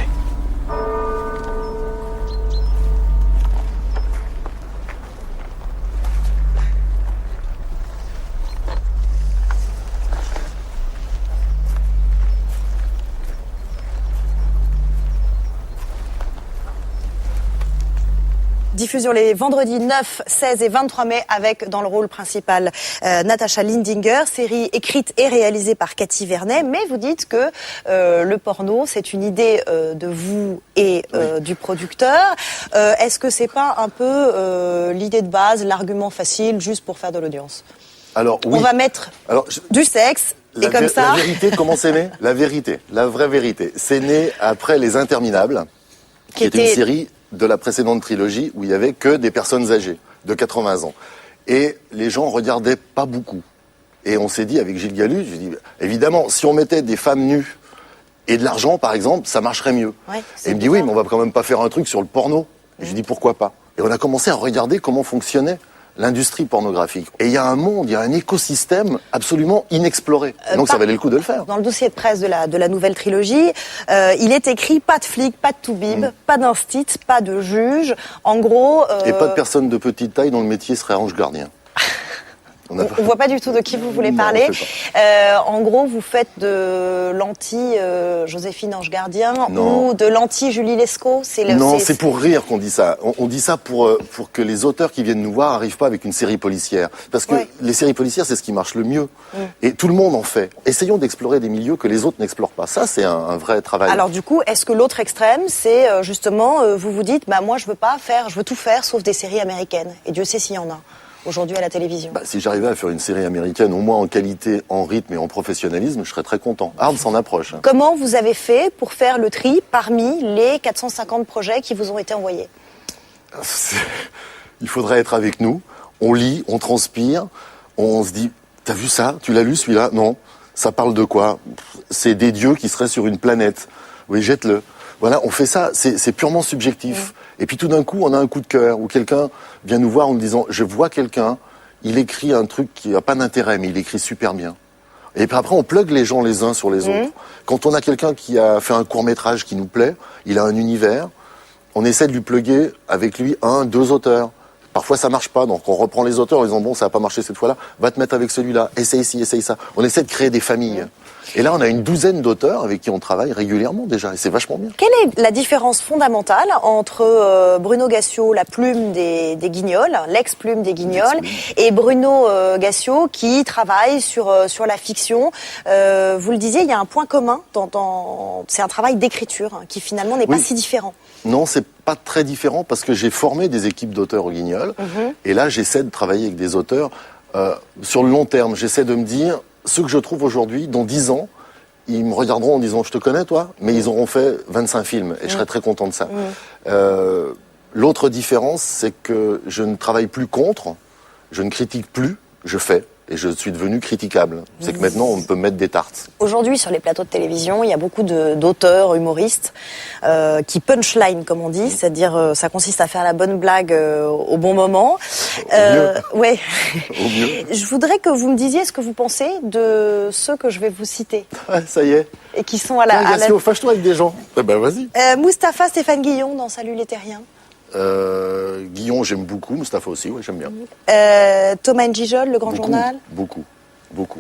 Diffusion les vendredis 9, 16 et 23 mai avec, dans le rôle principal, Natascha Lindinger. Série écrite et réalisée par Cathy Vernet. Mais vous dites que le porno, c'est une idée de vous et du producteur. Est-ce que c'est pas un peu l'idée de base, l'argument facile, juste pour faire de l'audience? Alors, oui. On va mettre du sexe. Et comme ça... La vérité, comment c'est né? La vérité, la vraie vérité. C'est né après Les Interminables, qui était une série de la précédente trilogie où il y avait que des personnes âgées, de 80 ans. Et les gens regardaient pas beaucoup. Et on s'est dit, avec Gilles Galut, je dis, évidemment, si on mettait des femmes nues et de l'argent, par exemple, ça marcherait mieux. Ouais, et il me dit, oui, mais on va quand même pas faire un truc sur le porno. Et je dis, pourquoi pas? Et on a commencé à regarder comment fonctionnait l'industrie pornographique. Et il y a un monde, il y a un écosystème absolument inexploré. Donc ça valait le coup de le faire. Dans le dossier de presse de la nouvelle trilogie, il est écrit pas de flic, pas de toubib, pas d'instit, pas de juge. En gros... Et pas de personne de petite taille dont le métier serait ange gardien. On voit pas du tout de qui vous voulez parler. En gros, vous faites de l'anti-Joséphine Ange Gardien ou de l'anti-Julie Lescaut. Non, c'est pour rire qu'on dit ça. On dit ça pour que les auteurs qui viennent nous voir n'arrivent pas avec une série policière. Parce que les séries policières, c'est ce qui marche le mieux. Et tout le monde en fait. Essayons d'explorer des milieux que les autres n'explorent pas. Ça, c'est un vrai travail. Alors du coup, est-ce que l'autre extrême, c'est justement, vous vous dites, bah moi je veux tout faire sauf des séries américaines. Et Dieu sait s'il y en a aujourd'hui à la télévision. Si j'arrivais à faire une série américaine, au moins en qualité, en rythme et en professionnalisme, je serais très content. Hard s'en approche. Comment vous avez fait pour faire le tri parmi les 450 projets qui vous ont été envoyés? Il faudrait être avec nous. On lit, on transpire, on se dit, t'as vu ça? Tu l'as lu celui-là? Non. Ça parle de quoi? C'est des dieux qui seraient sur une planète. Oui, jette-le. Voilà, on fait ça, c'est purement subjectif. Et puis tout d'un coup, on a un coup de cœur, où quelqu'un vient nous voir en nous disant, je vois quelqu'un, il écrit un truc qui n'a pas d'intérêt, mais il écrit super bien. Et puis après, on plug les gens les uns sur les autres. Quand on a quelqu'un qui a fait un court-métrage qui nous plaît, il a un univers, on essaie de lui plugger avec lui 1, 2 auteurs. Parfois ça marche pas, donc on reprend les auteurs en disant bon, ça n'a pas marché cette fois-là, va te mettre avec celui-là, essaye ci, essaye ça. On essaie de créer des familles. Et là, on a une douzaine d'auteurs avec qui on travaille régulièrement déjà, et c'est vachement bien. Quelle est la différence fondamentale entre Bruno Gassio, la plume des Guignols, l'ex-plume des Guignols, et Bruno Gassio qui travaille sur la fiction? Vous le disiez, il y a un point commun, c'est un travail d'écriture qui finalement n'est pas si différent. Non, c'est pas très différent parce que j'ai formé des équipes d'auteurs au Guignol, et là, j'essaie de travailler avec des auteurs sur le long terme. J'essaie de me dire, ceux que je trouve aujourd'hui, dans 10 ans, ils me regarderont en disant « Je te connais, toi ?» mais ils auront fait 25 films, et je serai très content de ça. L'autre différence, c'est que je ne travaille plus contre, je ne critique plus, je fais. Et je suis devenu critiquable. C'est que maintenant, on peut mettre des tartes. Aujourd'hui, sur les plateaux de télévision, il y a beaucoup d'auteurs, humoristes, qui punchline, comme on dit. C'est-à-dire, ça consiste à faire la bonne blague au bon moment. Ouais. Au mieux. Je voudrais que vous me disiez ce que vous pensez de ceux que je vais vous citer. Ouais, ça y est. Et qui sont à la... Fâche-toi avec des gens. Eh ben, vas-y. Mustapha Stéphane Guillon dans Salut les Terriens. Guillon, j'aime beaucoup. Mustapha aussi, ouais, j'aime bien. Thomas Njijol, Le Grand Journal. Beaucoup.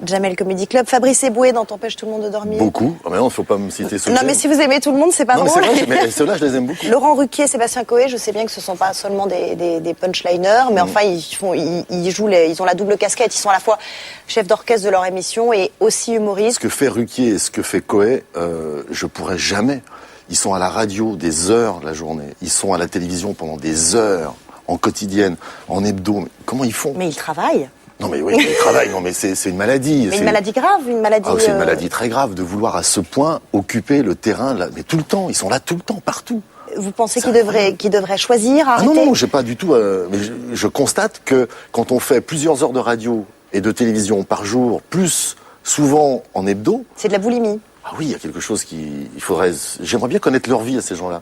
Jamel Comedy Club. Fabrice Eboué dans T'empêche tout le monde de dormir. Beaucoup. Ah, mais non, il ne faut pas me citer ceux-là. Non, mais si vous aimez tout le monde, c'est pas drôle. Non, mais c'est vrai, mais ceux-là, je les aime beaucoup. Laurent Ruquier, Sébastien Coé, je sais bien que ce ne sont pas seulement des punchliners, mais enfin, ils ont la double casquette. Ils sont à la fois chefs d'orchestre de leur émission et aussi humoristes. Ce que fait Ruquier et ce que fait Coé, je pourrais jamais. Ils sont à la radio des heures la journée. Ils sont à la télévision pendant des heures, en quotidienne, en hebdo. Mais comment ils font? Mais ils travaillent. Non mais oui, ils travaillent. Non mais c'est une maladie. Mais une maladie grave, une maladie... c'est une maladie très grave de vouloir à ce point occuper le terrain, là, mais tout le temps. Ils sont là tout le temps, partout. Vous pensez qu'ils devraient choisir, arrêter? Non, j'ai pas du tout... mais je constate que quand on fait plusieurs heures de radio et de télévision par jour, plus souvent en hebdo... C'est de la boulimie. Ah oui, il y a quelque chose il faudrait... J'aimerais bien connaître leur vie à ces gens-là.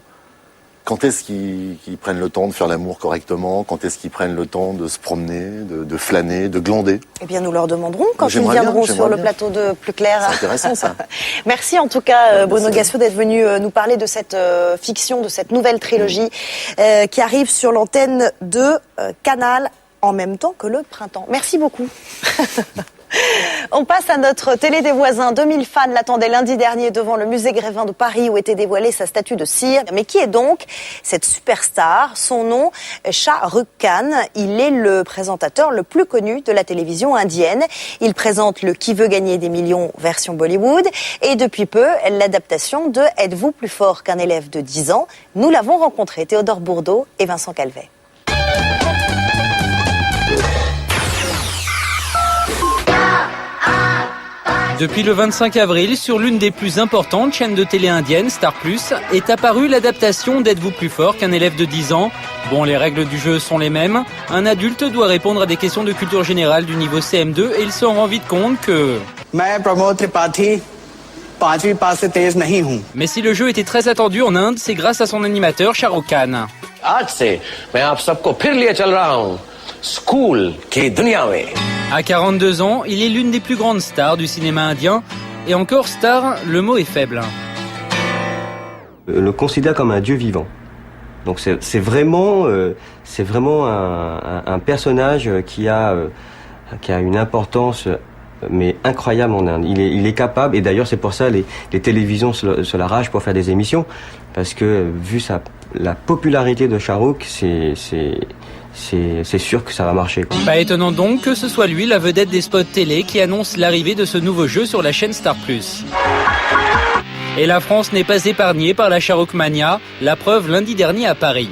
Quand est-ce qu'ils prennent le temps de faire l'amour correctement? Quand est-ce qu'ils prennent le temps de se promener, de flâner, de glander? Eh bien, nous leur demanderons quand ils viendront sur le plateau de Plus Clair. C'est intéressant, ça. Merci en tout cas, Bruno Gassio, d'être venu nous parler de cette fiction, de cette nouvelle trilogie qui arrive sur l'antenne de Canal en même temps que le printemps. Merci beaucoup. On passe à notre télé des voisins. 2000 fans l'attendaient lundi dernier devant le musée Grévin de Paris où était dévoilée sa statue de cire. Mais qui est donc cette superstar? Son nom, Shah Rukh Khan. Il est le présentateur le plus connu de la télévision indienne. Il présente le Qui veut gagner des millions version Bollywood et depuis peu l'adaptation de Êtes-vous plus fort qu'un élève de 10 ans? Nous l'avons rencontré, Théodore Bourdeau et Vincent Calvet. Depuis le 25 avril, sur l'une des plus importantes chaînes de télé indiennes, Star Plus, est apparue l'adaptation d'Êtes-vous plus fort qu'un élève de 10 ans? Bon, les règles du jeu sont les mêmes. Un adulte doit répondre à des questions de culture générale du niveau CM2 et il se rend vite compte que... Mais si le jeu était très attendu en Inde, c'est grâce à son animateur Shah Rukh Khan. À 42 ans, il est l'une des plus grandes stars du cinéma indien. Et encore star, le mot est faible. Le considère comme un dieu vivant. Donc c'est vraiment un personnage qui a une importance mais incroyable en Inde. Il est capable, et d'ailleurs c'est pour ça les télévisions se l'arrachent pour faire des émissions, parce que vu la popularité de Shah Rukh, c'est sûr que ça va marcher. Pas étonnant donc que ce soit lui la vedette des spots télé qui annonce l'arrivée de ce nouveau jeu sur la chaîne Star+. Et la France n'est pas épargnée par la Shah Rukh Mania, la preuve lundi dernier à Paris.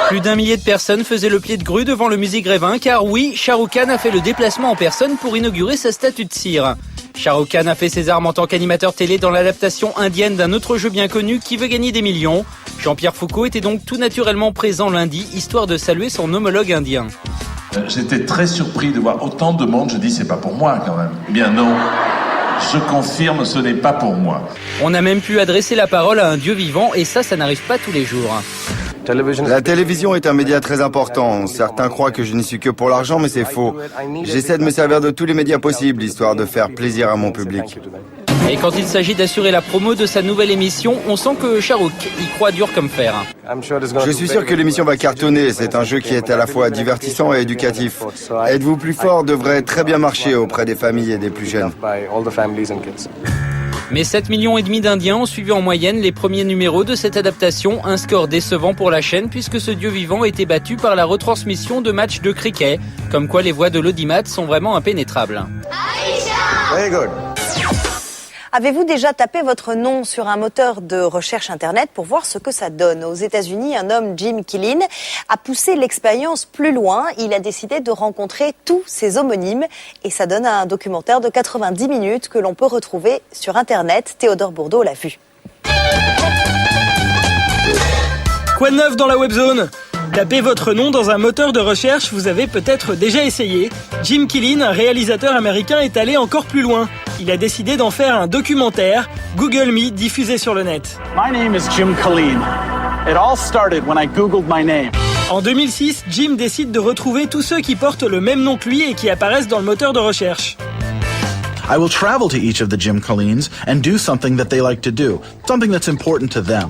Plus d'1 millier de personnes faisaient le pied de grue devant le musée Grévin, car oui, Shah Rukh Khan a fait le déplacement en personne pour inaugurer sa statue de cire. Shah Rukh Khan a fait ses armes en tant qu'animateur télé dans l'adaptation indienne d'un autre jeu bien connu, Qui veut gagner des millions. Jean-Pierre Foucault était donc tout naturellement présent lundi, histoire de saluer son homologue indien. J'étais très surpris de voir autant de monde, je dis c'est pas pour moi quand même. Eh bien non, je confirme, ce n'est pas pour moi. On a même pu adresser la parole à un dieu vivant et ça n'arrive pas tous les jours. La télévision est un média très important. Certains croient que je n'y suis que pour l'argent, mais c'est faux. J'essaie de me servir de tous les médias possibles, histoire de faire plaisir à mon public. Et quand il s'agit d'assurer la promo de sa nouvelle émission, on sent que Shahrukh y croit dur comme fer. Je suis sûr que l'émission va cartonner. C'est un jeu qui est à la fois divertissant et éducatif. Êtes-vous plus fort devrait très bien marcher auprès des familles et des plus jeunes. Mais 7,5 millions d'Indiens ont suivi en moyenne les premiers numéros de cette adaptation, un score décevant pour la chaîne puisque ce dieu vivant était battu par la retransmission de matchs de cricket, comme quoi les voix de l'audimat sont vraiment impénétrables. Very good. Avez-vous déjà tapé votre nom sur un moteur de recherche Internet pour voir ce que ça donne? Aux États-Unis, un homme, Jim Killeen, a poussé l'expérience plus loin. Il a décidé de rencontrer tous ses homonymes et ça donne un documentaire de 90 minutes que l'on peut retrouver sur Internet. Théodore Bourdeau l'a vu. Quoi de neuf dans la webzone? Tapez votre nom dans un moteur de recherche, vous avez peut-être déjà essayé. Jim Killeen, un réalisateur américain, est allé encore plus loin. Il a décidé d'en faire un documentaire, Google Me, diffusé sur le net. My name is Jim Killeen. It all started when I googled my name. En 2006, Jim décide de retrouver tous ceux qui portent le même nom que lui et qui apparaissent dans le moteur de recherche. I will travel to each of the Jim Killeens and do something that they like to do, something that's important to them.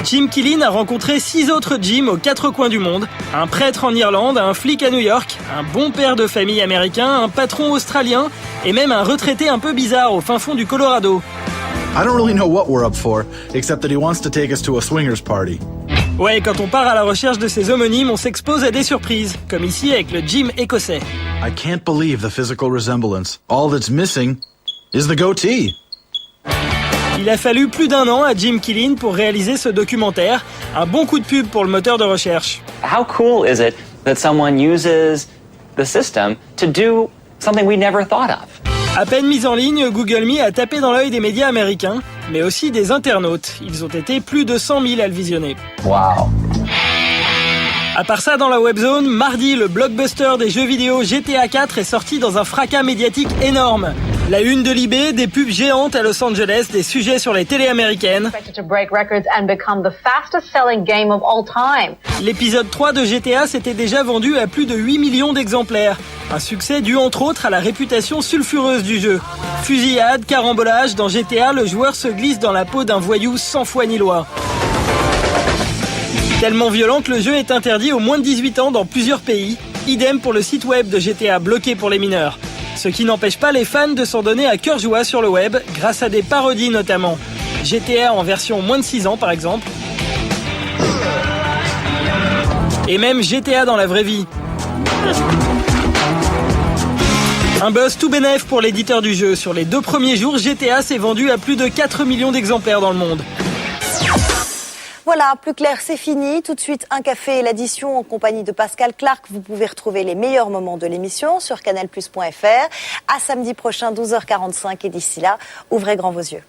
Jim Killeen a rencontré 6 autres Jim aux 4 coins du monde. Un prêtre en Irlande, un flic à New York, un bon père de famille américain, un patron australien et même un retraité un peu bizarre au fin fond du Colorado. I don't really know what we're up for, except that he wants to take us to a swingers party. Ouais, quand on part à la recherche de ses homonymes, on s'expose à des surprises, comme ici avec le Jim écossais. I can't believe the physical resemblance. All that's missing is the goatee. Il a fallu plus d'1 an à Jim Killeen pour réaliser ce documentaire. Un bon coup de pub pour le moteur de recherche. How cool is it that someone uses the system to do something we never thought of? À peine mise en ligne, Google Me a tapé dans l'œil des médias américains, mais aussi des internautes. Ils ont été plus de 100 000 à le visionner. Wow. À part ça, dans la webzone, mardi, le blockbuster des jeux vidéo GTA 4 est sorti dans un fracas médiatique énorme. La une de Libé, des pubs géantes à Los Angeles, des sujets sur les télés américaines. L'épisode 3 de GTA s'était déjà vendu à plus de 8 millions d'exemplaires. Un succès dû entre autres à la réputation sulfureuse du jeu. Fusillade, carambolage, dans GTA, le joueur se glisse dans la peau d'un voyou sans foi ni loi. Tellement violent que le jeu est interdit aux moins de 18 ans dans plusieurs pays. Idem pour le site web de GTA bloqué pour les mineurs. Ce qui n'empêche pas les fans de s'en donner à cœur joie sur le web, grâce à des parodies notamment. GTA en version moins de 6 ans par exemple. Et même GTA dans la vraie vie. Un buzz tout bénef pour l'éditeur du jeu. Sur les 2 premiers jours, GTA s'est vendu à plus de 4 millions d'exemplaires dans le monde. Voilà, plus clair, c'est fini. Tout de suite, un café et l'addition en compagnie de Pascal Clark. Vous pouvez retrouver les meilleurs moments de l'émission sur canalplus.fr. À samedi prochain, 12h45. Et d'ici là, ouvrez grand vos yeux.